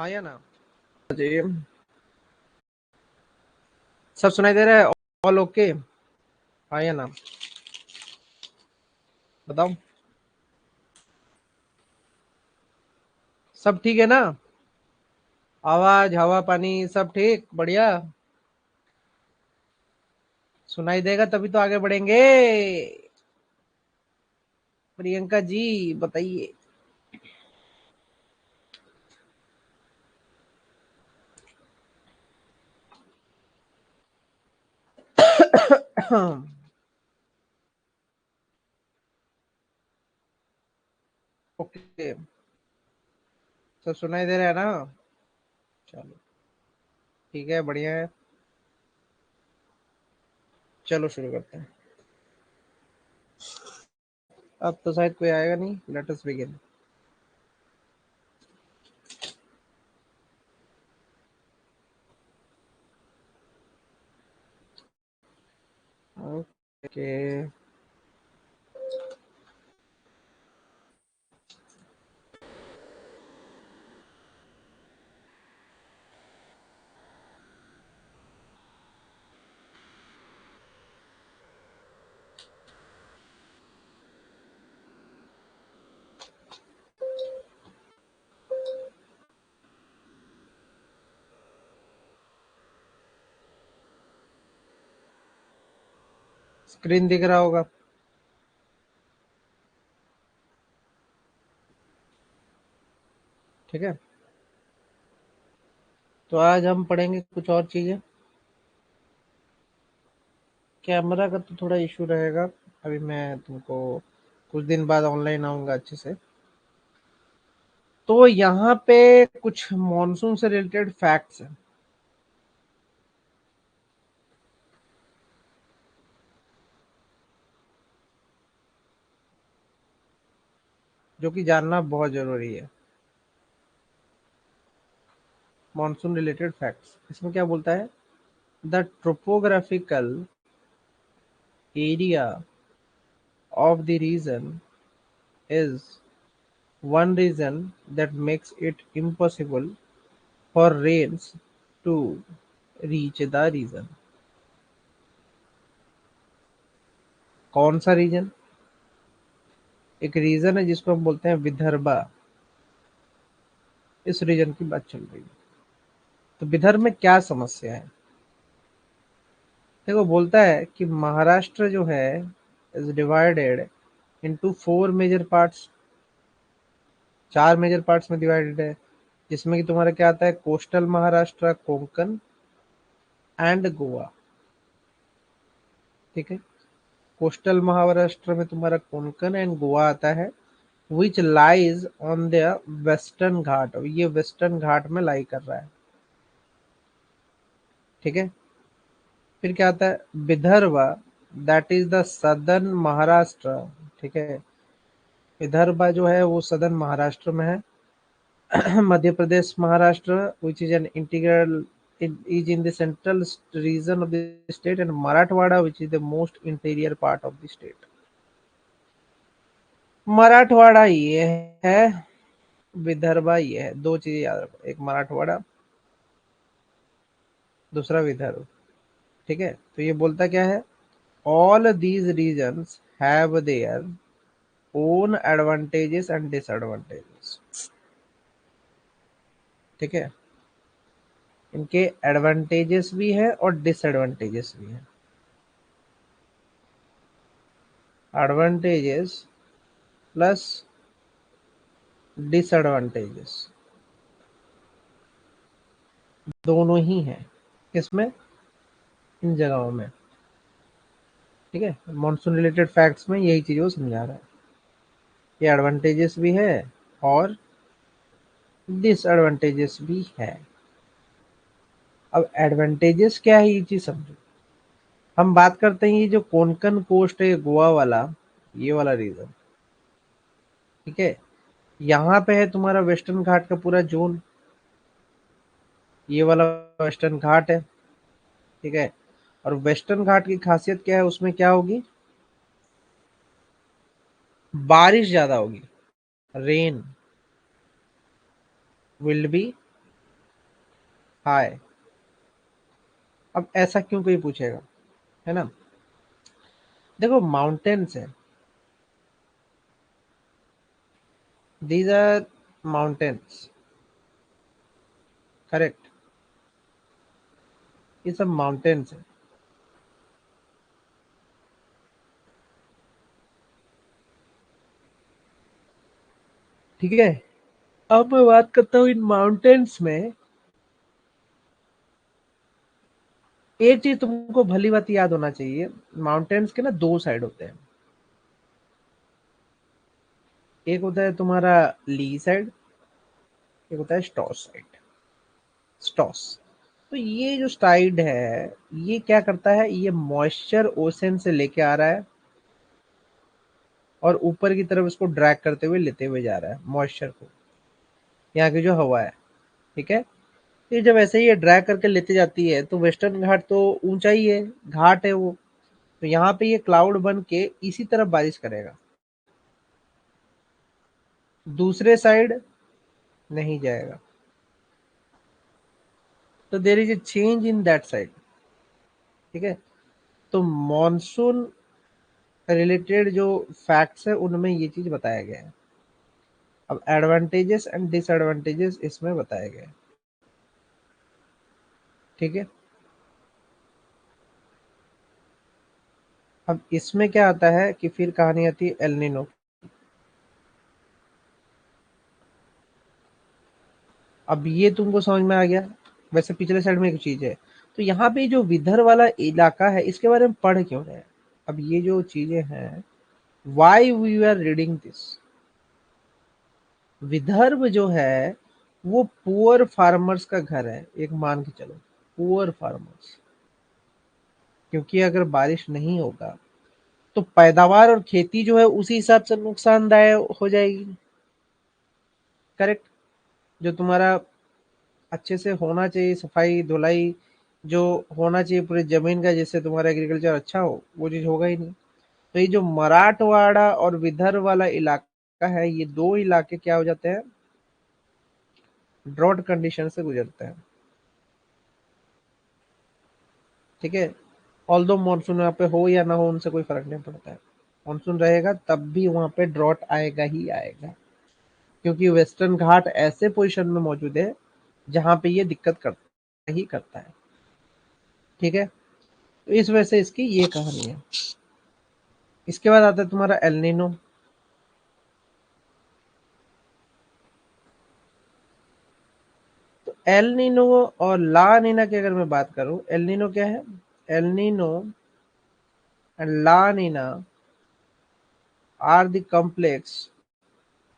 आया ना जी। सब सुनाई दे रहा है? All okay? आया ना? बताओ, सब ठीक है ना? आवाज हवा पानी सब ठीक बढ़िया? सुनाई देगा तभी तो आगे बढ़ेंगे। प्रियंका जी बताइए। ओके, सब सुनाई दे रहा है ना? चलो ठीक है, बढ़िया है। चलो शुरू करते हैं। अब तो शायद कोई आएगा नहीं, let us begin. Okay, screen दिख रहा होगा। ठीक है, तो आज हम पढ़ेंगे कुछ और चीजें। कैमरा का तो थोड़ा इशू रहेगा। अभी मैं तुमको कुछ दिन बाद ऑनलाइन आऊंगा अच्छे से। तो यहाँ पे कुछ मॉनसून से रिलेटेड फैक्ट्स हैं जो कि जानना बहुत जरूरी है। मॉनसून रिलेटेड फैक्ट्स, इसमें क्या बोलता है? The topographical area of the region is one reason that makes it impossible for rains to reach the region। कौन सा रीजन? एक रीजन है जिसको हम बोलते हैं विदर्भा। इस रीजन की बात चल रही है। तो विदर्भ में क्या समस्या है? देखो, बोलता है कि महाराष्ट्र जो है is divided into four major parts. चार मेजर पार्ट्स में डिवाइडेड है, जिसमें कि तुम्हारा क्या आता है? Coastal Maharashtra, Konkan and Goa. ठीक है, कोस्टल महाराष्ट्र में तुम्हारा कोंकण एंड गोवा आता है, which lies on the western Ghat. ये वेस्टर्न घाट में लाई कर रहा है। ठीक है, फिर क्या आता है? Vidarbha, that is the southern Maharashtra. ठीक है, विदर्भ जो है वो सदर्न महाराष्ट्र में है। Madhya Pradesh Maharashtra which is an integral is in the central region of the state, and Marathwada which is the most interior part of the state। Marathwada ये है, विदर्भा ये है। दो चीजें याद रखो, एक मराठवाड़ा, दूसरा विदर्भ। ठीक है, तो ये बोलता क्या है? All these regions have their own advantages and disadvantages. ठीक है, इनके एडवांटेजेस भी है और डिसएडवांटेजेस भी है। एडवांटेजेस प्लस डिसएडवांटेजेस दोनों ही हैं किसमें, इन जगहों में। ठीक है, मॉनसून रिलेटेड फैक्ट्स में यही चीज वो समझा रहा है कि एडवांटेजेस भी है और डिसएडवांटेजेस भी है। अब एडवांटेजेस क्या है ये चीज समझो। हम बात करते हैं ये जो कोंकण कोस्ट है गोवा वाला, ये वाला रीजन, ठीक है, यहाँ पे है तुम्हारा वेस्टर्न घाट का पूरा जोन, ये वाला वेस्टर्न घाट है। ठीक है, और वेस्टर्न घाट की खासियत क्या है, उसमें क्या होगी, बारिश ज्यादा होगी, रेन विल बी हाई। अब ऐसा क्यों कोई पूछेगा, है ना। देखो माउंटेन्स है, दीज आर माउंटेन्स, करेक्ट, ये सब माउंटेन्स है। ठीक है, अब मैं बात करता हूँ इन माउंटेन्स में। एक चीज तुमको भली बात याद होना चाहिए, माउंटेन्स के ना दो साइड होते हैं। एक होता है तुम्हारा ली साइड, एक होता है स्टॉस साइड। स्टॉस, तो ये जो साइड है, ये क्या करता है, ये मॉइस्चर ओशन से लेके आ रहा है और ऊपर की तरफ इसको ड्रैग करते हुए लेते हुए जा रहा है मॉइस्चर को, यहाँ की जो हवा है। ठीक है, ये जब ऐसे ही ये ड्रैग करके लेते जाती है तो वेस्टर्न घाट तो ऊंचा ही है, घाट है वो, तो यहाँ पे ये क्लाउड बन के इसी तरफ बारिश करेगा, दूसरे साइड नहीं जाएगा। तो there is a change in that side. ठीक है, तो मॉनसून रिलेटेड जो फैक्ट्स है उनमें ये चीज बताया गया है। अब एडवांटेजेस एंड डिसएडवांटेजेस इसमें बताए गए हैं। ठीक है, अब इसमें क्या आता है कि फिर कहानी आती है एलनिनो। अब ये तुमको समझ में आ गया। वैसे पिछले साइड में एक चीज है, तो यहाँ पे जो विदर्भ वाला इलाका है इसके बारे में पढ़ क्यों रहे हैं। अब ये जो चीजें हैं, why we are reading this, Vidarbha जो है वो पुअर फार्मर्स का घर है, एक मान के चलो, पुअर फार्मर्स। क्योंकि अगर बारिश नहीं होगा तो पैदावार और खेती जो है उसी हिसाब से नुकसानदायक हो जाएगी। करेक्ट, जो तुम्हारा अच्छे से होना चाहिए, सफाई धुलाई जो होना चाहिए पूरे जमीन का, जिससे तुम्हारा एग्रीकल्चर अच्छा हो, वो चीज होगा ही नहीं। तो ये जो मराठवाड़ा और विदर्भ वाला इलाका है, ये दो इलाके क्या हो जाते हैं, ड्रॉट कंडीशन से गुजरते हैं। ठीक है, ऑल्दो मानसून वहाँ पे हो या ना हो उनसे कोई फर्क नहीं पड़ता है, मानसून रहेगा तब भी वहां पे ड्रॉट आएगा ही आएगा, क्योंकि वेस्टर्न घाट ऐसे पोजीशन में मौजूद है जहां पे ये दिक्कत करता ही करता है। ठीक है, तो इस वजह से इसकी ये कहानी है। इसके बाद आता है तुम्हारा एलनीनो। तो एलनीनो और ला नीना की अगर मैं बात करूं, एलनीनो क्या है, El Nino and La Nina are the complex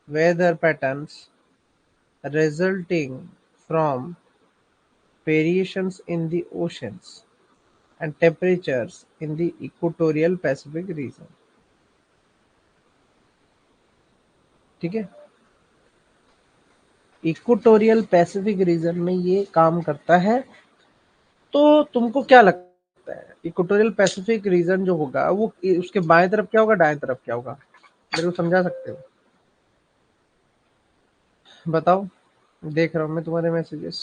weather patterns resulting from variations in the oceans and temperatures in the equatorial Pacific region। ठीक है, इक्वेटोरियल पैसिफिक रीजन में ये काम करता है। तो तुमको क्या लगता है इक्वेटोरियल पैसिफिक रीजन जो होगा वो उसके बाएं तरफ क्या होगा, दाएं तरफ क्या होगा, मेरे को समझा सकते हो, बताओ। देख रहा हूँ मैं तुम्हारे मैसेजेस,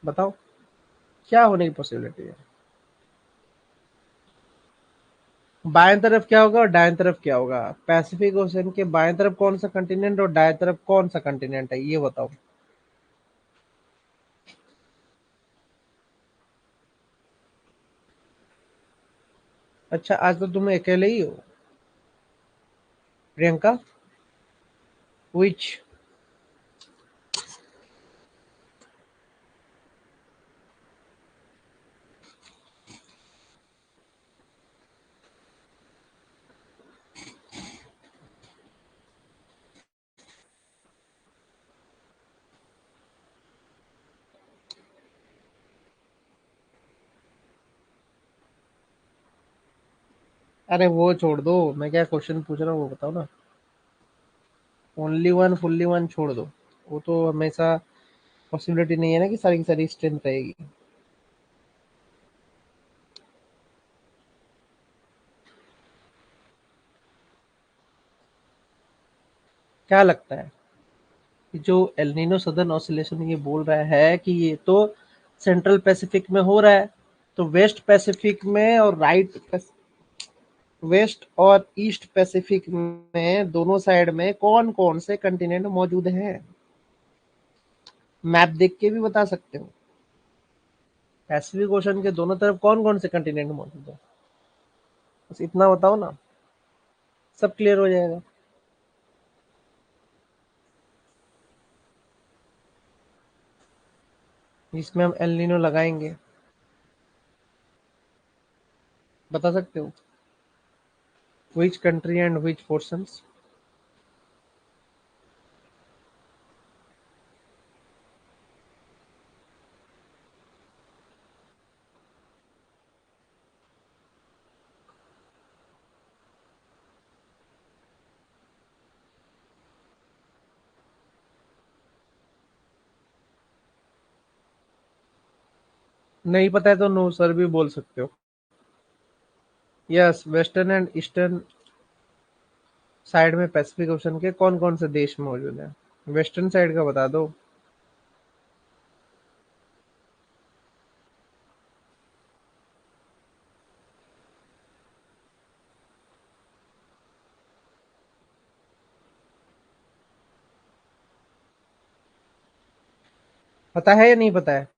बताओ क्या होने की पॉसिबिलिटी है। बाएं तरफ क्या होगा और दाएं तरफ क्या होगा? पैसिफिक ओशन के बाएं तरफ कौन सा कंटिनेंट और दाएं तरफ कौन सा कंटिनेंट है, ये बताओ। अच्छा, आज तो तुम अकेले ही हो। प्रियंका, विच? अरे वो छोड़ दो, मैं क्या क्वेश्चन पूछ रहा हूँ वो बताओ ना। ओनली वन, फुल्ली वन छोड़ दो। वो तो हमेशा पॉसिबिलिटी नहीं है ना कि सारी की सारी स्ट्रेंथ रहेगी। क्या लगता है कि जो एलनीनो सदर्न ऑसिलेशन ये बोल रहा है कि ये तो सेंट्रल पैसिफिक में हो रहा है, तो वेस्ट पैसिफिक में और वेस्ट और ईस्ट पैसिफिक में दोनों साइड में कौन कौन से कंटिनेंट मौजूद हैं? मैप देख के भी बता सकते हो। पैसिफिक ओशन के दोनों तरफ कौन कौन से कंटिनेंट मौजूद है, बस इतना बताओ ना, सब क्लियर हो जाएगा। जिसमें हम एल नीनो लगाएंगे, बता सकते हो? Which country and which portions? नहीं पता है तो नो सर भी बोल सकते हो। Yes, western and eastern side में पैसिफिक ओशन के कौन कौन से देश मौजूद हैं? वेस्टर्न साइड का बता दो। पता है या नहीं पता है?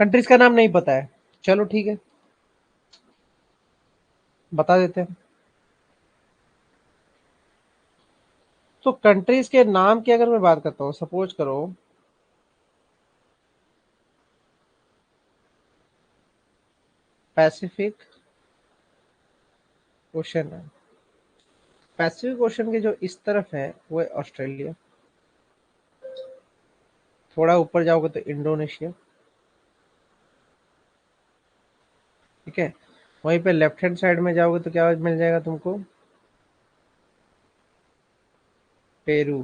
कंट्रीज का नाम नहीं पता है? चलो ठीक है, बता देते हैं। तो कंट्रीज के नाम की अगर मैं बात करता हूँ, सपोज करो पैसिफिक ओशन है। पैसिफिक ओशन के जो इस तरफ है वो है ऑस्ट्रेलिया। थोड़ा ऊपर जाओगे तो इंडोनेशिया। ठीक है। वहीं पे लेफ्ट हैंड साइड में जाओगे तो क्या मिल जाएगा तुमको? पेरू।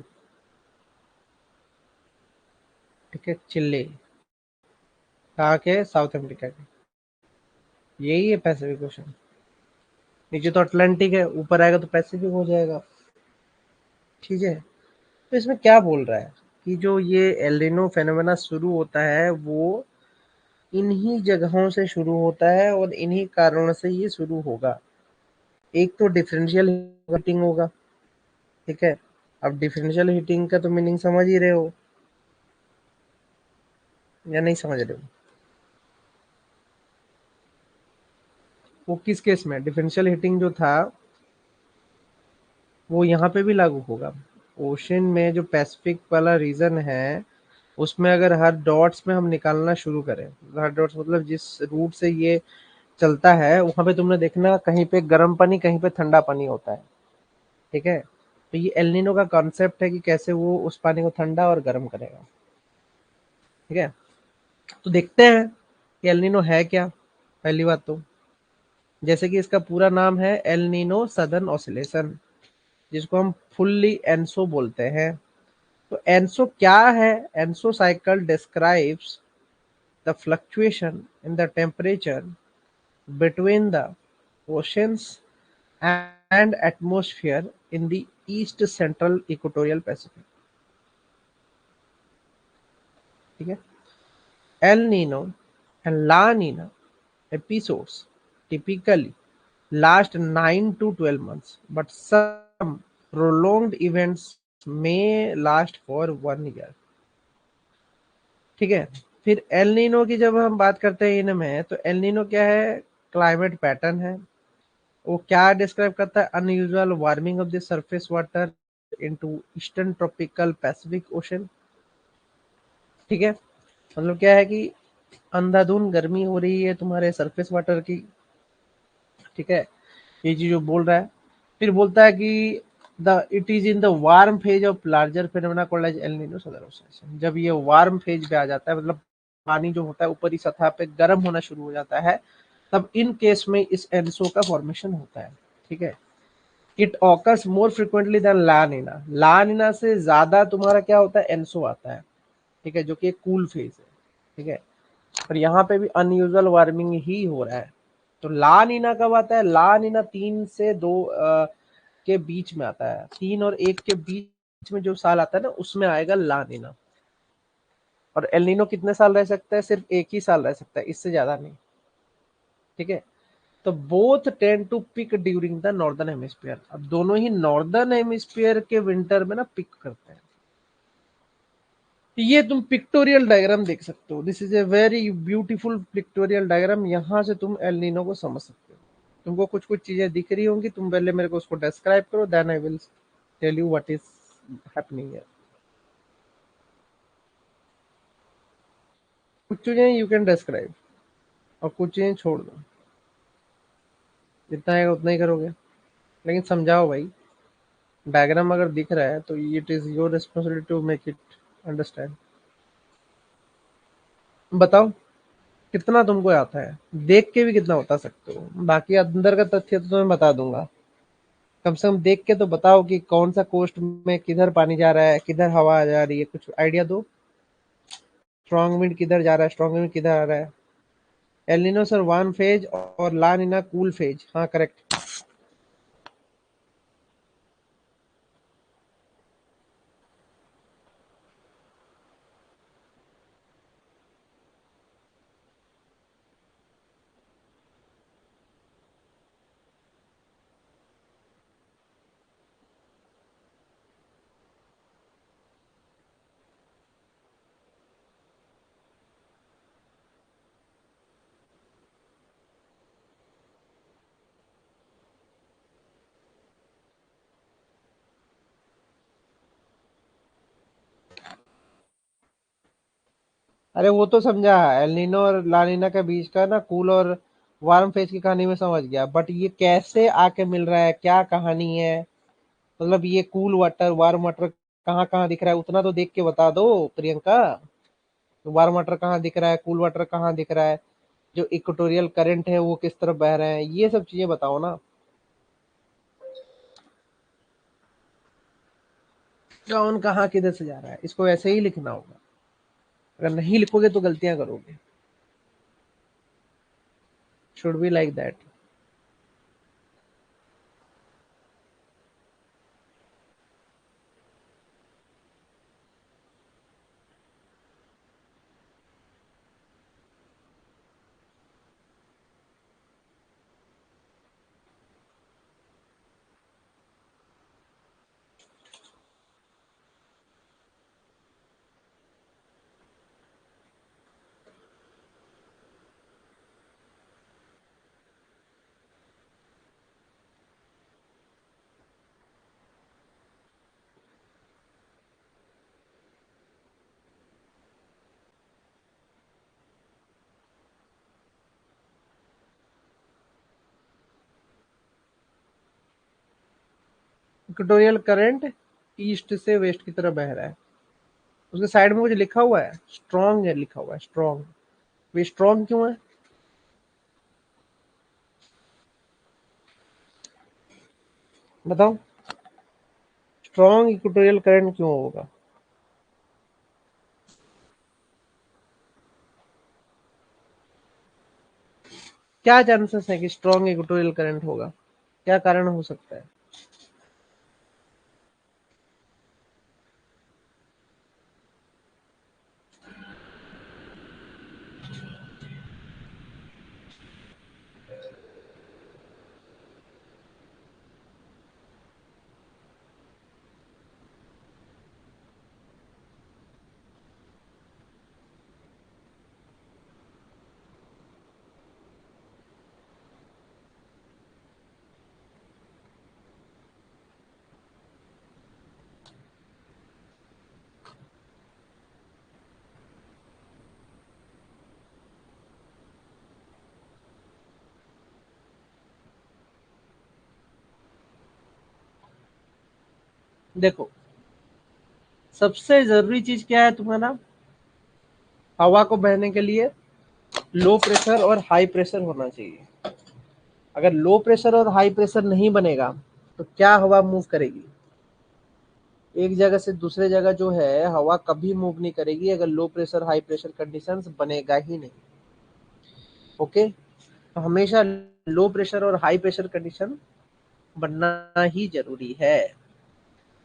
ठीक है, चिल्ली। कहाँ के? साउथ अफ्रीका के। यही है पैसिफिक ओशन। नीचे तो अटलांटिक है, ऊपर आएगा तो पैसिफिक हो जाएगा। ठीक है। तो इसमें क्या बोल रहा है कि जो ये एलिनो फेनोमेना शुरू होता है वो इन्हीं जगहों से शुरू होता है और इन्हीं कारणों से ये शुरू होगा। एक तो डिफरेंशियल हीटिंग होगा। ठीक है। अब डिफरेंशियल हीटिंग का तो मीनिंग समझ ही रहे हो या नहीं समझ रहे हो? वो किस केस में डिफरेंशियल हीटिंग जो था वो यहाँ पे भी लागू होगा। ओशन में जो पैसिफिक वाला रीजन है उसमें अगर हर डॉट्स में हम निकालना शुरू करें, हर डॉट्स मतलब जिस रूट से ये चलता है वहां पे तुमने देखना कहीं पे गर्म पानी कहीं पे ठंडा पानी होता है। ठीक है, तो ये एलनिनो का कॉन्सेप्ट है कि कैसे वो उस पानी को ठंडा और गर्म करेगा। ठीक है, तो देखते हैं कि एलनिनो है क्या। पहली बात तो जैसे कि इसका पूरा नाम है एल नीनो सदर्न ऑसिलेशन, जिसको हम फुल्ली एनसो बोलते हैं। तो एनसो क्या है? ENSO cycle describes the fluctuation in the temperature between the oceans and atmosphere in the east central equatorial Pacific. ठीक है, El Nino and La Nina episodes typically last 9 to 12 months, but some prolonged events may last for 1 year। ठीक है, फिर El Nino की जब हम बात करते हैं इनमें, तो एल नीनो क्या है? क्लाइमेट पैटर्न है। वो क्या डिस्क्राइब करता है? Unusual warming of the surface water into eastern tropical Pacific ocean. ठीक है, मतलब क्या है कि अंधाधुंध गर्मी हो रही है तुम्हारे सरफेस वाटर की। ठीक है, ये चीज जो बोल रहा है। फिर बोलता है कि the it is in the warm phase of larger phenomena called as El Nino southern oscillation. जब ये वार्म फेज पे आ जाता है, मतलब पानी जो होता है ऊपरी सतह पे गर्म होना शुरू हो जाता है, तब इन केस में इस एनसो का फॉर्मेशन होता है। ठीक है, it occurs more frequently than La Nina. La Nina से ज्यादा तुम्हारा क्या होता है? एनसो आता है। ठीक है, जो कि एक कूल फेज है। ठीक है, पर यहाँ पे भी अनयूजुअल वार्मिंग ही हो रहा है। तो ला नीना कब आता है? ला नीना 3 से 2 के बीच में आता है। 3 और 1 के बीच में जो साल आता है ना, उसमें आएगा ला नीना। और एल नीनो कितने साल रह सकता है? सिर्फ 1 ही साल रह सकता है, इससे ज्यादा नहीं। ठीक है, तो both tend to peak during the northern hemisphere. अब दोनों ही नॉर्दर्न हेमिस्फीयर के विंटर में ना पिक करते हैं। ये तुम पिक्टोरियल डायग्राम देख सकते हो। This is a very beautiful pictorial diagram. यहाँ से तुम एल नीनो को समझ सकते हो। तुमको कुछ कुछ चीजें दिख रही होंगी, तुम पहले मेरे को उसको डिस्क्राइब करो, then I will tell you what is happening है। कुछ चीजें यू कैन डिस्क्राइब और कुछ चीजें छोड़ दो। जितना है उतना ही करोगे, लेकिन समझाओ भाई। डायग्राम अगर दिख रहा है तो it is your responsibility to make it understand. बताओ कितना तुमको आता है, देख के भी कितना बता सकते हो। बाकी अंदर का तथ्य तो मैं बता दूंगा। कम से कम देख के तो बताओ कि कौन सा कोस्ट में किधर पानी जा रहा है, किधर हवा जा रही है, कुछ आइडिया दो। स्ट्रॉन्ग विंड किधर जा रहा है, स्ट्रॉन्ग विंड किधर आ रहा है। एलिनो सर वार्म फेज और ला नीना कूल फेज। हाँ करेक्ट। अरे वो तो समझा, एलिनो और ला नीना के बीच का ना कूल और वार्म फेज की कहानी में समझ गया, बट ये कैसे आके मिल रहा है, क्या कहानी है? मतलब ये कूल वाटर वार्म वाटर कहाँ कहाँ दिख रहा है, उतना तो देख के बता दो प्रियंका। वार्म वाटर कहाँ दिख रहा है, कूल वाटर कहाँ दिख रहा है, जो इक्वेटोरियल करंट है वो किस तरफ बह रहे हैं, ये सब चीजें बताओ ना। कौन कहाँ किधर से जा रहा है, इसको ऐसे ही लिखना होगा। अगर नहीं लिखोगे तो गलतियां करोगे। Should be like that. Equatorial current east से वेस्ट की तरफ बह रहा है। उसके साइड में कुछ लिखा हुआ है, स्ट्रॉन्ग है लिखा हुआ है, स्ट्रॉन्ग। वे स्ट्रॉन्ग क्यों है? बताओ, स्ट्रॉन्ग इक्वेटोरियल करंट क्यों होगा? क्या चांसेस है कि स्ट्रॉन्ग इक्वेटोरियल करंट होगा? क्या कारण हो सकता है? देखो, सबसे जरूरी चीज क्या है तुम्हारा? हवा को बहने के लिए लो प्रेशर और हाई प्रेशर होना चाहिए। अगर लो प्रेशर और हाई प्रेशर नहीं बनेगा तो क्या हवा मूव करेगी? एक जगह से दूसरे जगह जो है हवा कभी मूव नहीं करेगी अगर low pressure high pressure conditions बनेगा ही नहीं। ओके, तो हमेशा लो प्रेशर और हाई प्रेशर कंडीशन बनना ही जरूरी है।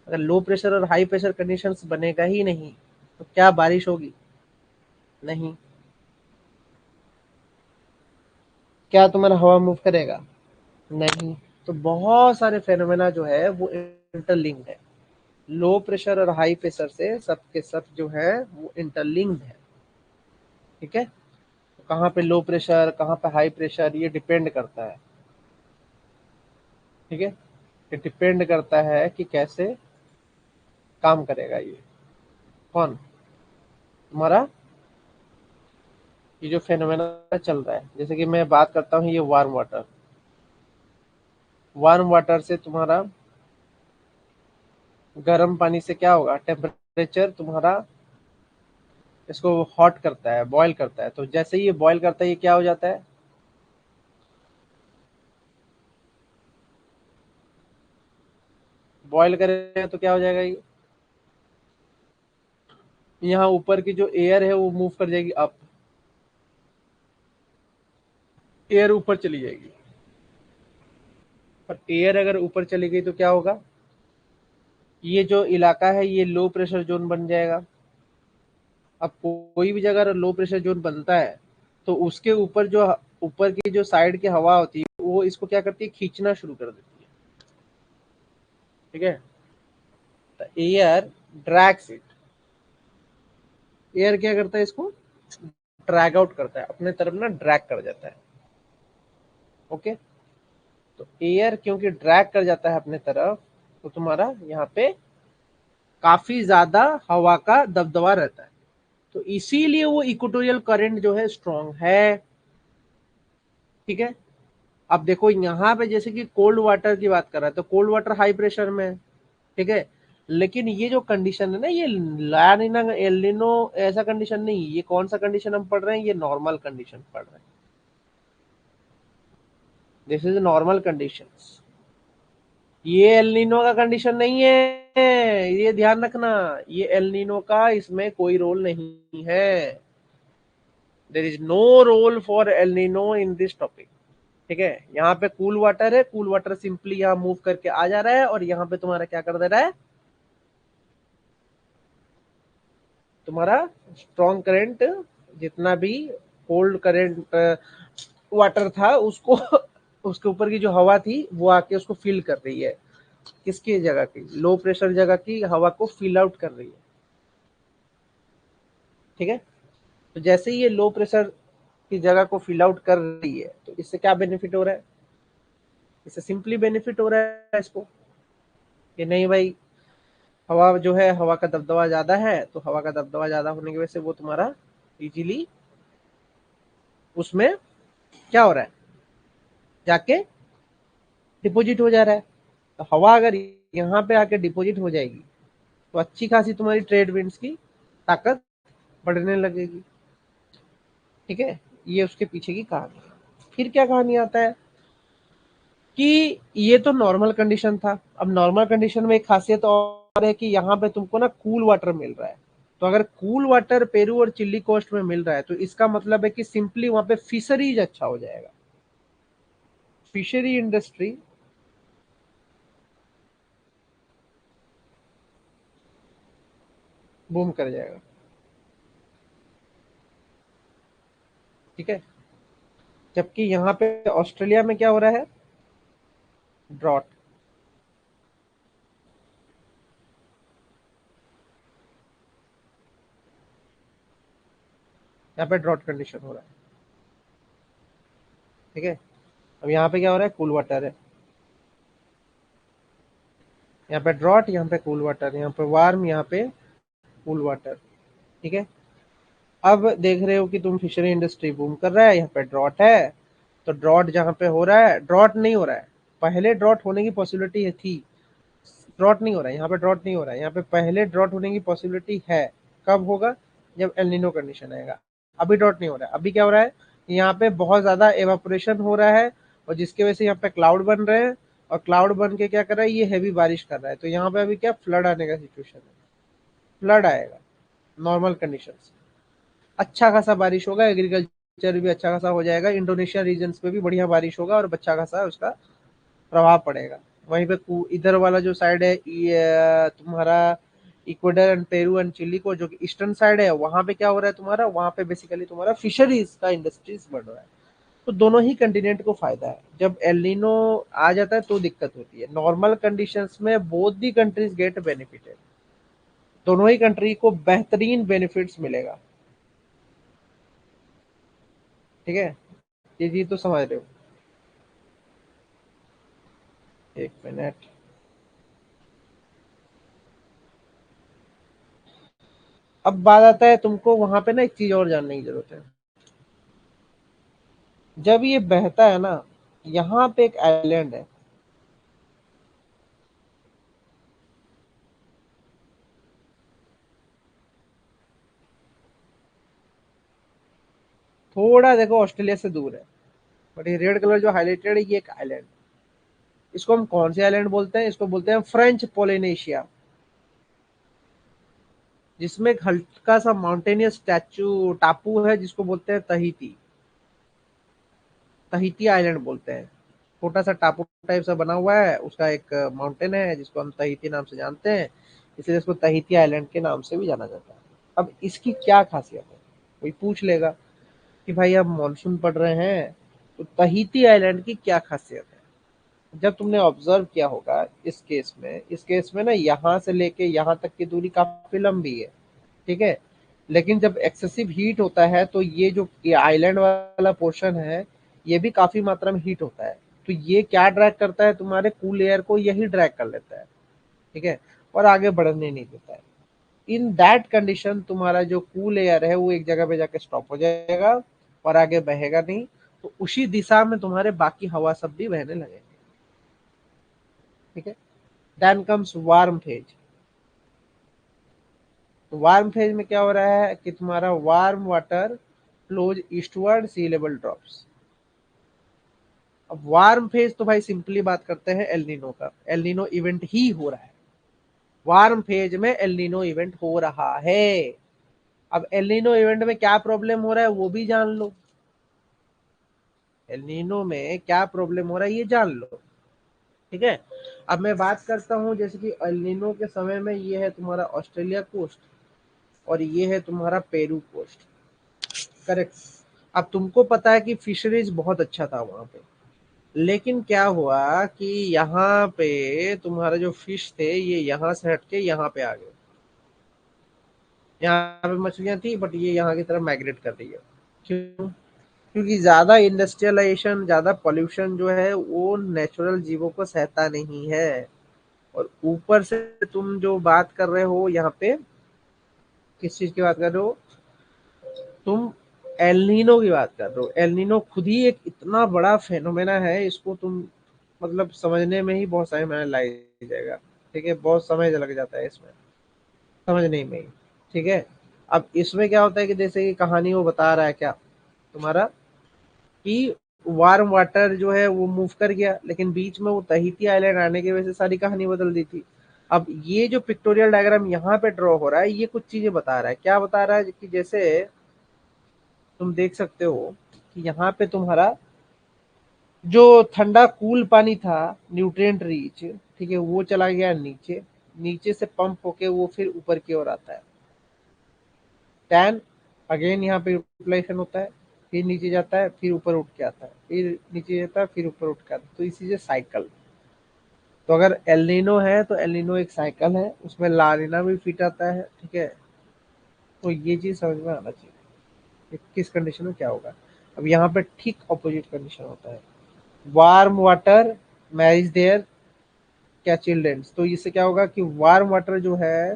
अगर लो प्रेशर और हाई प्रेशर कंडीशंस बनेगा ही नहीं तो क्या बारिश होगी? नहीं। क्या तुम्हारा हवा मूव करेगा? नहीं। तो बहुत सारे फेनोमेना जो है वो इंटरलिंक्ड है। लो प्रेशर और हाई प्रेशर से सब के सब जो है वो इंटरलिंक्ड है। ठीक है, तो कहाँ पे लो प्रेशर कहाँ पे हाई प्रेशर ये डिपेंड करता है। ठीक है, ये डिपेंड करता है कि कैसे काम करेगा ये कौन, तुम्हारा ये जो फेनोमेना चल रहा है। जैसे कि मैं बात करता हूँ ये वार्म वाटर, वार्म वाटर से तुम्हारा गर्म पानी से क्या होगा, टेम्परेचर तुम्हारा इसको हॉट करता है, बॉयल करता है। तो जैसे ही ये बॉयल करता है ये क्या हो जाता है? बॉयल करेगा तो क्या हो जाएगा ये? यहाँ ऊपर की जो एयर है वो मूव कर जाएगी अप, एयर ऊपर चली जाएगी। और एयर अगर ऊपर चली गई तो क्या होगा? ये जो इलाका है ये लो प्रेशर जोन बन जाएगा। अब कोई भी जगह लो प्रेशर जोन बनता है तो उसके ऊपर जो ऊपर की जो साइड की हवा होती है वो इसको क्या करती है, खींचना शुरू कर देती है। ठीक है, तो एयर ड्रैग्स इट, एयर क्या करता है, इसको ड्रैग आउट करता है अपने तरफ ना, ड्रैग कर जाता है। ओके, तो एयर क्योंकि ड्रैग कर जाता है अपने तरफ तो तुम्हारा यहाँ पे काफी ज्यादा हवा का दबदबा रहता है। तो इसीलिए वो इक्वेटोरियल करंट जो है स्ट्रांग है। ठीक है, अब देखो यहाँ पे जैसे कि कोल्ड वाटर की बात कर रहा है तो कोल्ड वाटर हाई प्रेशर में है। ठीक है, लेकिन ये जो कंडीशन है ना ये लानिना एलिनो ऐसा कंडीशन नहीं, ये कौन सा कंडीशन हम पढ़ रहे हैं, ये नॉर्मल कंडीशन पढ़ रहे हैं। दिस इज नॉर्मल कंडीशंस, ये एलिनो का कंडीशन नहीं है, ये ध्यान रखना। ये एलिनो का इसमें कोई रोल नहीं है। There is no role for El Nino in this topic. ठीक है, यहाँ पे कूल वाटर है, कूल वाटर सिंपली यहाँ मूव करके आ जा रहा है और यहाँ पे तुम्हारा क्या कर दे रहा है, तुम्हारा स्ट्रॉन्ग करंट, जितना भी कोल्ड करंट वाटर था उसको उसके ऊपर की जो हवा थी वो आके उसको फिल कर रही है। किसकी जगह की, लो प्रेशर जगह की हवा को फिल आउट कर रही है। ठीक है, तो जैसे ही ये लो प्रेशर की जगह को फिल आउट कर रही है तो इससे क्या बेनिफिट हो रहा है? इससे सिंपली बेनिफिट हो रहा है इसको कि नहीं भाई, हवा जो है हवा का दबदबा ज्यादा है तो हवा का दबदबा ज्यादा होने की वजह से वो तुम्हारा इजीली उसमें क्या हो रहा है, जाके डिपोजिट हो जा रहा है। तो हवा अगर यहाँ पे आके डिपॉजिट हो जाएगी तो अच्छी खासी तुम्हारी ट्रेड विंड्स की ताकत बढ़ने लगेगी। ठीक है, ये उसके पीछे की कहानी है। फिर क्या कहानी आता है कि ये तो नॉर्मल कंडीशन था। अब नॉर्मल कंडीशन में एक खासियत और है कि यहाँ पे तुमको ना कूल वाटर मिल रहा है। तो अगर कूल वाटर पेरू और चिल्ली कोस्ट में मिल रहा है तो इसका मतलब है कि सिंपली वहां पे फिशरीज अच्छा हो जाएगा। फिशरी इंडस्ट्री बूम कर जाएगा। ठीक है, जबकि यहाँ पे ऑस्ट्रेलिया में क्या हो रहा है, ड्रॉट। यहाँ पे ड्रॉट कंडीशन हो रहा है। ठीक है, अब यहाँ पे क्या हो रहा है, कूल वाटर है। यहाँ पे ड्रॉट, यहाँ पे कूल वाटर, यहाँ पे वार्म, यहाँ पे कूल वाटर। ठीक है, अब देख रहे हो कि तुम फिशरी इंडस्ट्री बूम कर रहा है, यहाँ पे ड्रॉट है। तो ड्रॉट जहाँ पे हो रहा है, ड्रॉट नहीं हो रहा है, पहले ड्रॉट होने की पॉसिबिलिटी थी, ड्रॉट नहीं हो रहा है यहाँ पे, ड्रॉट नहीं हो रहा है यहाँ पे, पहले ड्रॉट होने की पॉसिबिलिटी है। कब होगा, जब एलनिनो कंडीशन आएगा। अभी ड्रॉट नहीं हो रहा है, अभी क्या हो रहा है, यहाँ पे बहुत ज्यादा एवापोरेशन हो रहा है और जिसकी वजह से यहाँ पे क्लाउड बन रहे हैं। और क्लाउड बन के क्या कर रहा है, ये हैवी बारिश कर रहा है। तो यहाँ पे अभी क्या फ्लड आने का सिचुएशन है, फ्लड आएगा नॉर्मल कंडीशन। अच्छा खासा बारिश होगा, एग्रीकल्चर भी अच्छा खासा हो जाएगा, इंडोनेशिया रीजन पे भी बढ़िया बारिश होगा और अच्छा खासा उसका प्रभाव पड़ेगा। वहीं पे इधर वाला जो साइड है, ये तुम्हारा Ecuador and Peru and Chile को, जो कि ईस्टर्न साइड है, वहां पे क्या हो रहा है तुम्हारा, वहां पे बेसिकली तुम्हारा फिशरीज का इंडस्ट्रीज बढ़ रहा है। तो दोनों ही कंटिनेंट को फायदा है। जब एलिनो आ जाता है तो दिक्कत होती है। नॉर्मल कंडीशंस में both the countries get benefited, दोनों ही कंट्री को बेहतरीन बेनिफिट्स मिलेगा। ठीक है, ये चीज तो समझ रहे हो। एक मिनट, अब बात आता है, तुमको वहां पे ना एक चीज और जानने की जरूरत है। जब ये बहता है ना, यहाँ पे एक आइलैंड है। थोड़ा देखो ऑस्ट्रेलिया से दूर है, बट ये रेड कलर जो हाईलाइटेड है, ये एक आइलैंड। इसको हम कौन से आइलैंड बोलते हैं, इसको बोलते हैं फ्रेंच पोलिनेशिया, जिसमें एक हल्का सा माउंटेनियस स्टैचू टापू है जिसको बोलते हैं तहीती। तहीती आइलैंड बोलते हैं। छोटा सा टापू टाइप सा बना हुआ है, उसका एक माउंटेन है जिसको हम तहीती नाम से जानते हैं, इसलिए इसको तहीती आइलैंड के नाम से भी जाना जाता है। अब इसकी क्या खासियत है, कोई पूछ लेगा कि भाई अब मॉनसून पड़ रहे हैं तो तहीती आइलैंड की क्या खासियत है। जब तुमने ऑब्जर्व किया होगा, इस केस में ना यहाँ से लेके यहाँ तक की दूरी काफी लंबी है। ठीक है, लेकिन जब एक्सेसिव हीट होता है तो ये जो ये आइलैंड वाला पोर्शन है, ये भी काफी मात्रा में हीट होता है। तो ये क्या ड्रैग करता है, तुम्हारे कूल एयर को यही ड्रैग कर लेता है। ठीक है, और आगे बढ़ने नहीं देता है। इन दैट कंडीशन तुम्हारा जो कूल एयर है वो एक जगह पे जाके स्टॉप हो जाएगा और आगे बहेगा नहीं। तो उसी दिशा में तुम्हारे बाकी हवा सब भी बहने लगेंगे। ठीक है, देन कम्स वार्म फेज। तो वार्म फेज में क्या हो रहा है कि तुम्हारा वार्म वाटर फ्लोज ईस्टवर्ड, सी लेवल ड्रॉप्स। अब वार्म फेज तो भाई सिंपली बात करते हैं एलनीनो का, एलनीनो इवेंट ही हो रहा है। वार्म फेज में एलनीनो इवेंट हो रहा है। अब एलनीनो इवेंट में क्या प्रॉब्लम हो रहा है वो भी जान लो। एलनीनो में क्या प्रॉब्लम हो रहा है ये जान लो। ठीक है, अब मैं बात करता हूँ, जैसे कि एलनीनो के समय में ये है तुम्हारा ऑस्ट्रेलिया कोस्ट और ये है तुम्हारा पेरू कोस्ट। करेक्ट। अब तुमको पता है कि फिशरीज बहुत अच्छा था वहां पे, लेकिन क्या हुआ कि यहाँ पे तुम्हारा जो फिश थे ये यहाँ से हटके यहाँ पे आ गए। यहाँ पे मछलियां थी बट ये यहाँ की तरफ माइग्रेट कर रही है। क्यों? क्योंकि ज्यादा इंडस्ट्रियलाइजेशन, ज्यादा पॉल्यूशन जो है वो नेचुरल जीवों को सहता नहीं है। और ऊपर से तुम जो बात कर रहे हो यहाँ पे, किस चीज की बात कर रहे हो तुम, एलनीनो की बात कर रहे हो। एलनीनो खुद ही एक इतना बड़ा फेनोमेना है, इसको तुम मतलब समझने में ही बहुत समय लग जाएगा। ठीक है, बहुत समय लग जाता है इसमें समझने में ही। ठीक है, अब इसमें क्या होता है कि जैसे कि कहानी वो बता रहा है क्या तुम्हारा, कि वार्म वाटर जो है वो मूव कर गया, लेकिन बीच में वो तहीती आइलैंड आने की वजह से सारी कहानी बदल दी थी। अब ये जो पिक्टोरियल डायग्राम यहाँ पे ड्रॉ हो रहा है, ये कुछ चीजें बता रहा है। क्या बता रहा है कि जैसे तुम देख सकते हो कि यहाँ पे तुम्हारा जो ठंडा कूल पानी था, न्यूट्रिएंट रिच, ठीक है, वो चला गया नीचे। नीचे से पंप होके वो फिर ऊपर की ओर आता है। टैन अगेन यहाँ पे यूटिलाइजेशन होता है, फिर नीचे जाता है, फिर ऊपर उठ के आता है, फिर नीचे जाता है, फिर ऊपर उठ के आता है। तो इसी से साइकिल। तो अगर एलिनो है तो एलिनो एक साइकिल है, उसमें लानिना भी फिट आता है। ठीक है, तो ये चीज समझ में आना चाहिए कि किस कंडीशन में क्या होगा। अब यहाँ पे ठीक ऑपोजिट कंडीशन होता है। वार्म वाटर मैरिज देयर क्या चिल्ड्रेंस। तो इससे क्या होगा कि वार्म वाटर जो है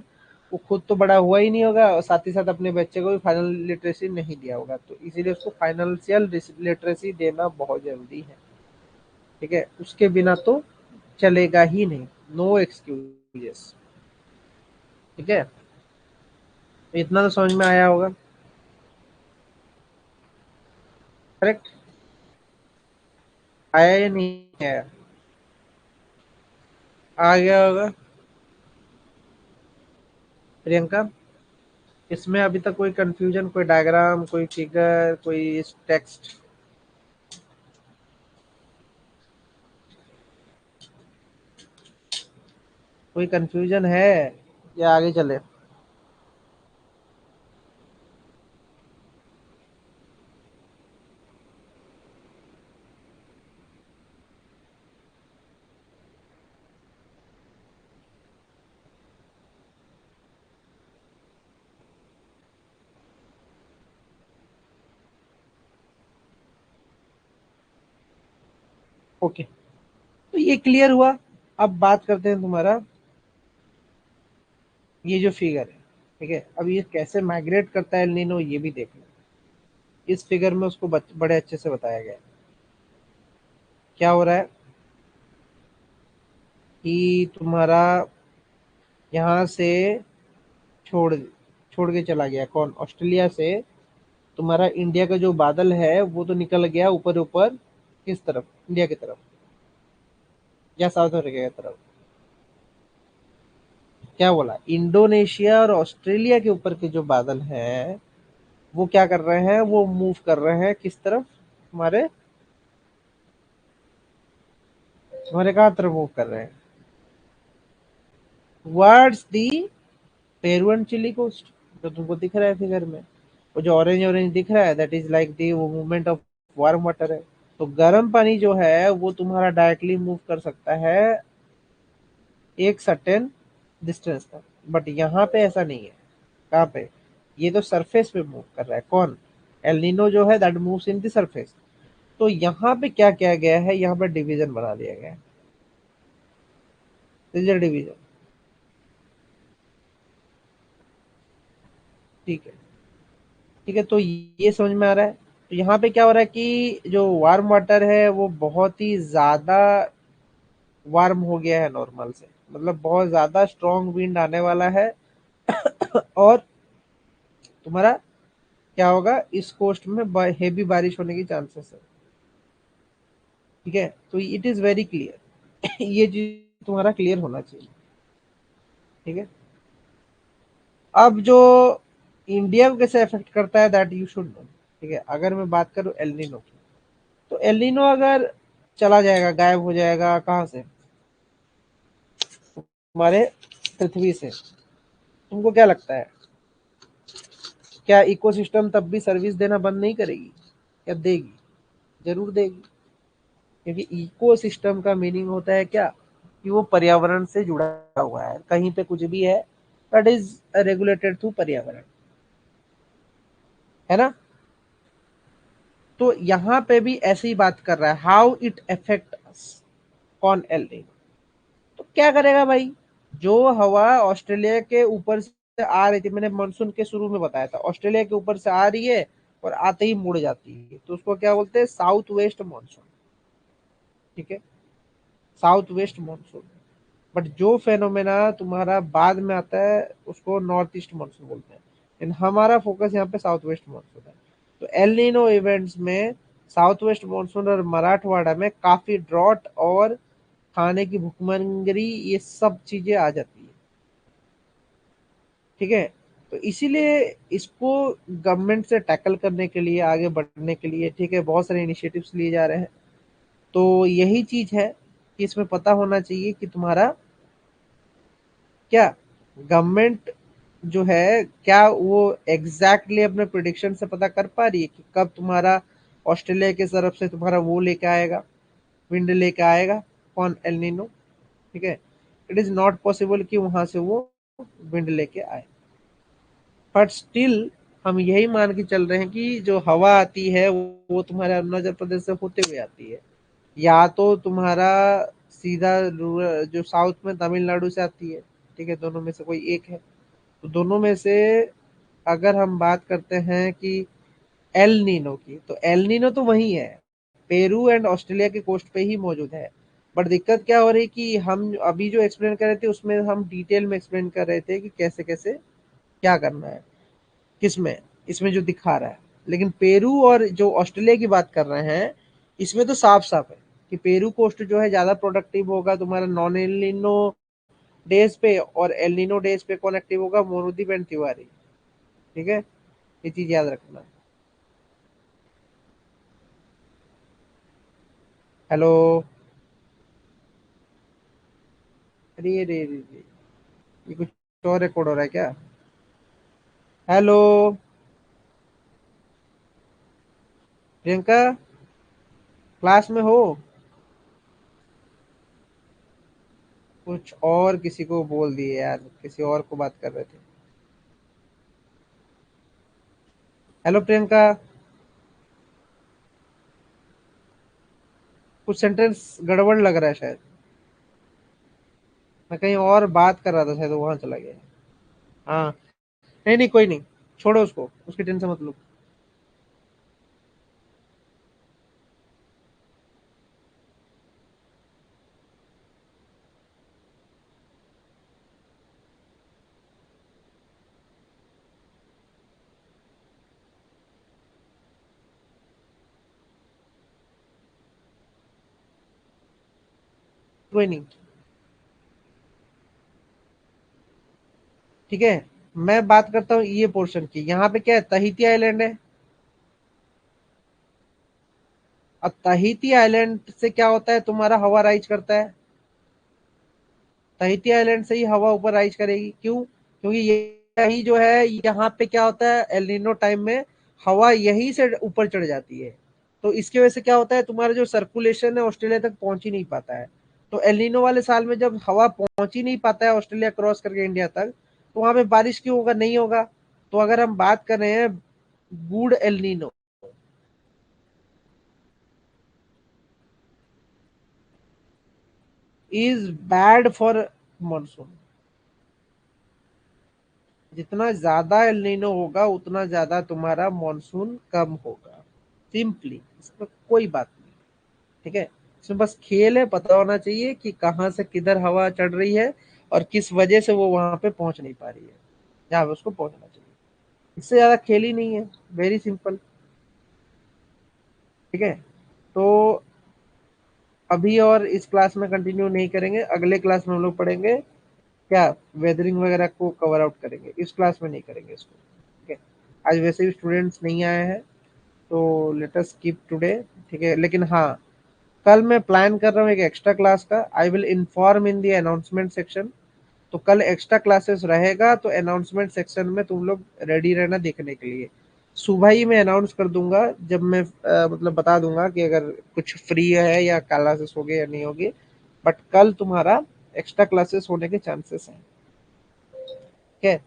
वो खुद तो बड़ा हुआ ही नहीं होगा, और साथ ही साथ अपने बच्चे को भी फाइनल लिटरेसी नहीं दिया होगा, तो इसीलिए उसको फाइनेंशियल लिटरेसी देना बहुत जरूरी है। ठीक है, उसके बिना तो चलेगा ही नहीं, नो एक्सक्यूजेस। ठीक है, तो इतना तो समझ में आया होगा। करेक्ट, आया या नहीं आया? आ गया होगा प्रियंका। इसमें अभी तक कोई कंफ्यूजन, कोई डायग्राम, कोई फिगर, कोई टेक्स्ट, कोई कंफ्यूजन है या आगे चले? ओके, तो ये क्लियर हुआ। अब बात करते हैं तुम्हारा ये जो फिगर है। ठीक है, अब ये कैसे माइग्रेट करता है एल नीनो, ये भी देखना। इस फिगर में उसको बड़े अच्छे से बताया गया है। क्या हो रहा है कि तुम्हारा यहाँ से छोड़ छोड़ के चला गया कौन, ऑस्ट्रेलिया से। तुम्हारा इंडिया का जो बादल है वो तो निकल गया ऊपर ऊपर, किस तरफ, इंडिया की तरफ या साउथ अफ्रीका की तरफ। क्या बोला, इंडोनेशिया और ऑस्ट्रेलिया के ऊपर के जो बादल हैं वो क्या कर रहे हैं, वो मूव कर रहे हैं किस तरफ, हमारे हमारे कहाँ तरफ मूव कर रहे हैं, वर्ड्स दी पेरुअन चिली कोस्ट। जो तुमको दिख रहा है फिगर में, वो जो ऑरेंज ऑरेंज दिख रहा है, दैट इज लाइक दी वो मूवमेंट ऑफ वार्म वाटर है। तो गर्म पानी जो है वो तुम्हारा डायरेक्टली मूव कर सकता है एक सर्टेन डिस्टेंस तक, बट यहाँ पे ऐसा नहीं है। कहाँ पे, ये तो सरफेस पे मूव कर रहा है कौन, एल नीनो जो है that moves in the surface. तो यहाँ पे क्या किया गया है, यहाँ पे डिवीजन बना दिया गया है, डिवीजन। ठीक है, ठीक है, तो ये समझ में आ रहा है। तो यहाँ पे क्या हो रहा है कि जो वार्म वाटर है वो बहुत ही ज्यादा वार्म हो गया है नॉर्मल से, मतलब बहुत ज्यादा स्ट्रॉन्ग विंड आने वाला है। और तुम्हारा क्या होगा, इस कोस्ट में हेवी बारिश होने की चांसेस है। ठीक है, तो इट इज वेरी क्लियर। ये चीज तुम्हारा क्लियर होना चाहिए। ठीक है, अब जो इंडिया को कैसे अफेक्ट करता है दैट यू शुड नो। ठीक है, अगर मैं बात करूं एलिनो की, तो एलिनो अगर चला जाएगा, गायब हो जाएगा कहाँ से, हमारे पृथ्वी से, तुमको क्या लगता है, क्या इकोसिस्टम तब भी सर्विस देना बंद नहीं करेगी, या देगी? जरूर देगी, क्योंकि इकोसिस्टम का मीनिंग होता है क्या, कि वो पर्यावरण से जुड़ा हुआ है, कहीं पे कुछ भी है दैट इज रेगुलेटेड थ्रू पर्यावरण, है ना। तो यहाँ पे भी ऐसे ही बात कर रहा है, हाउ इट अफेक्ट अस, कौन, एल नीनो। तो क्या करेगा भाई, जो हवा ऑस्ट्रेलिया के ऊपर से आ रही थी, मैंने मानसून के शुरू में बताया था, ऑस्ट्रेलिया के ऊपर से आ रही है और आते ही मुड़ जाती है, तो उसको क्या बोलते हैं, साउथ वेस्ट मानसून। ठीक है, साउथ वेस्ट मानसून। बट जो फेनोमेना तुम्हारा बाद में आता है उसको नॉर्थ ईस्ट मानसून बोलते हैं, लेकिन हमारा फोकस यहाँ पे साउथ वेस्ट मानसून है। तो एल नीनो इवेंट्स में साउथ वेस्ट मानसून और मराठवाड़ा में काफी ड्रॉट और खाने की भुखमरी ये सब चीजें आ जाती है। ठीक है, तो इसीलिए इसको गवर्नमेंट से टैकल करने के लिए, आगे बढ़ने के लिए, ठीक है, बहुत सारे इनिशिएटिव्स लिए जा रहे हैं। तो यही चीज है कि इसमें पता होना चाहिए कि तुम्हारा क्या गवर्नमेंट जो है, क्या वो एग्जैक्टली exactly अपने प्रिडिक्शन से पता कर पा रही है कि कब तुम्हारा ऑस्ट्रेलिया की तरफ से तुम्हारा वो लेके आएगा, विंड लेके आएगा, कौन, एल नीनो। ठीक है, इट इज नॉट पॉसिबल कि वहां से वो विंड लेके आए, बट स्टिल हम यही मान के चल रहे हैं कि जो हवा आती है वो तुम्हारे अरुणाचल प्रदेश से होते हुए आती है, या तो तुम्हारा सीधा जो साउथ में तमिलनाडु से आती है। ठीक है, दोनों में से कोई एक है। तो दोनों में से अगर हम बात करते हैं कि एल नीनो की, तो एल नीनो तो वही है, पेरू एंड ऑस्ट्रेलिया के कोस्ट पे ही मौजूद है। बट दिक्कत क्या हो रही कि हम अभी जो एक्सप्लेन कर रहे थे उसमें हम डिटेल में एक्सप्लेन कर रहे थे कि कैसे कैसे क्या करना है, किसमें, इसमें जो दिखा रहा है। लेकिन पेरू और जो ऑस्ट्रेलिया की बात कर रहे हैं, इसमें तो साफ साफ है कि पेरू कोस्ट जो है ज्यादा प्रोडक्टिव होगा तुम्हारा नॉन एलिनो डेज पे, और एलिनो डेज पे कौन एक्टिव होगा, मोनुदीप एंड तिवारी। ठीक है, ये चीज याद रखना। हेलो। अरे अरे अरे अरे, ये कुछ और रिकॉर्ड हो रहा है क्या? हेलो प्रियंका, क्लास में हो? कुछ और किसी को बोल दिए यार, किसी और को बात कर रहे थे। हेलो प्रियंका, कुछ सेंटेंस गड़बड़ लग रहा है शायद। मैं कहीं और बात कर रहा था शायद, वहां चला गया। हाँ, नहीं नहीं कोई नहीं, छोड़ो उसको, उसकी टेंशन मत लो। कोई नहीं। ठीक है, मैं बात करता हूँ ये पोर्शन की। यहाँ पे क्या है, तहिती आइलैंड है। अब तहिती आइलैंड से क्या होता है, तुम्हारा हवा राइज करता है, तहिती आइलैंड से ही हवा ऊपर राइज करेगी। क्यों? क्योंकि ये यही जो है, यहाँ पे क्या होता है एलिनो टाइम में, हवा यहीं से ऊपर चढ़ जाती है। तो इसकी वजह से क्या होता है, तुम्हारा जो सर्कुलेशन है ऑस्ट्रेलिया तक पहुंच ही नहीं पाता है। तो एलिनो वाले साल में जब हवा पहुंच ही नहीं पाता है ऑस्ट्रेलिया क्रॉस करके इंडिया तक, तो वहां पे बारिश क्यों होगा, नहीं होगा। तो अगर हम बात कर रहे हैं good एलिनो is bad for monsoon. जितना ज्यादा एल नीनो होगा उतना ज्यादा तुम्हारा मॉनसून कम होगा। सिंपली, इसमें कोई बात नहीं। ठीक है, इसमें बस खेल है, पता होना चाहिए कि कहाँ से किधर हवा चढ़ रही है और किस वजह से वो वहां पे पहुंच नहीं पा रही है जहाँ पे उसको पहुंचना चाहिए। इससे ज्यादा खेल ही नहीं है, वेरी सिंपल। ठीक है, तो अभी और इस क्लास में कंटिन्यू नहीं करेंगे, अगले क्लास में हम लोग पढ़ेंगे क्या, वेदरिंग वगैरह को कवर आउट करेंगे, इस क्लास में नहीं करेंगे इसको। ठीक है, आज वैसे भी स्टूडेंट्स नहीं आए हैं, तो लेट अस स्किप टुडे। ठीक है, लेकिन हाँ, कल मैं प्लान कर रहा हूँ एक एक्स्ट्रा क्लास का, I will inform in the announcement section. तो कल एक्स्ट्रा क्लासेस रहेगा, तो अनाउंसमेंट सेक्शन में तुम लोग रेडी रहना देखने के लिए। सुबह ही मैं अनाउंस कर दूंगा, जब मैं मतलब बता दूंगा कि अगर कुछ फ्री है या क्लासेस होगी या नहीं होगी। बट कल तुम्हारा एक्स्ट्रा क्लासेस होने के चांसेस हैं। ठीक है,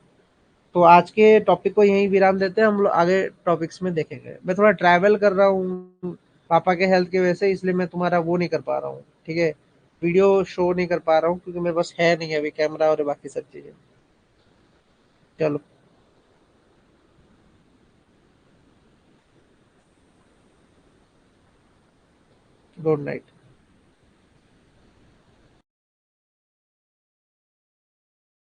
तो आज के टॉपिक को यहीं विराम देते हैं, हम लोग आगे टॉपिक्स में देखेंगे। मैं थोड़ा ट्रैवल कर रहा हूँ पापा के हेल्थ की वजह से, इसलिए मैं तुम्हारा वो नहीं कर पा रहा हूँ। ठीक है, वीडियो शो नहीं कर पा रहा हूँ क्योंकि मेरे पास है नहीं अभी कैमरा और बाकी सब चीजें। चलो, गुड नाइट।